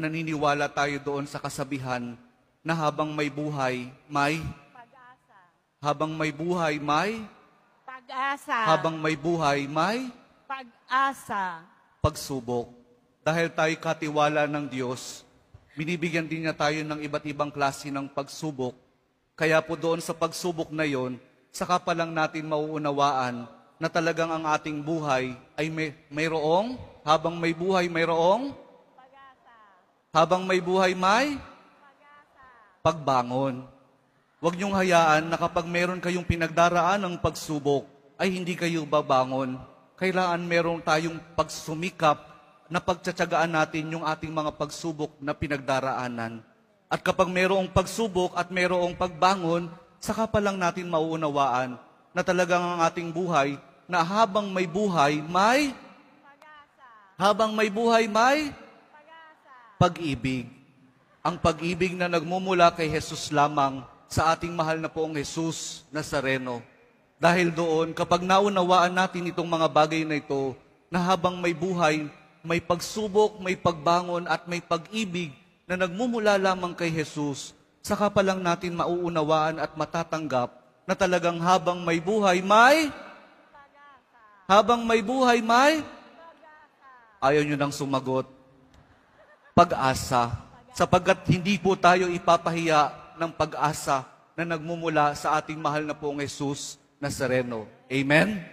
Naniniwala tayo doon sa kasabihan na habang may buhay, may Pag-asa. habang may buhay, may Pag-asa. habang may buhay, may Pag-asa. pagsubok. Dahil tayo katiwala ng Diyos, binibigyan din niya tayo ng iba't ibang klase ng pagsubok. Kaya po doon sa pagsubok na yon, saka pa lang natin mauunawaan na talagang ang ating buhay ay mayroong, habang may buhay, mayroong, habang may buhay, may pagbangon. Huwag niyong hayaan na kapag meron kayong pinagdaraan ng pagsubok, ay hindi kayo babangon. Kailangan meron tayong pagsumikap na pagtsatsagaan natin yung ating mga pagsubok na pinagdaraanan. At kapag mayroong pagsubok at mayroong pagbangon, saka pa lang natin mauunawaan na talagang ang ating buhay, na habang may buhay, may habang may buhay, may pag-ibig. Ang pag-ibig na nagmumula kay Jesus lamang sa ating mahal na poong Jesus Nazareno. Dahil doon, kapag naunawaan natin itong mga bagay na ito, na habang may buhay, may pagsubok, may pagbangon at may pag-ibig na nagmumula lamang kay Jesus, saka pa lang natin mauunawaan at matatanggap na talagang habang may buhay, may habang may buhay, may ayaw nyo nang sumagot. Pag-asa. Sapagkat hindi po tayo ipapahiya ng pag-asa na nagmumula sa ating mahal na poong Jesus Nazareno. Amen?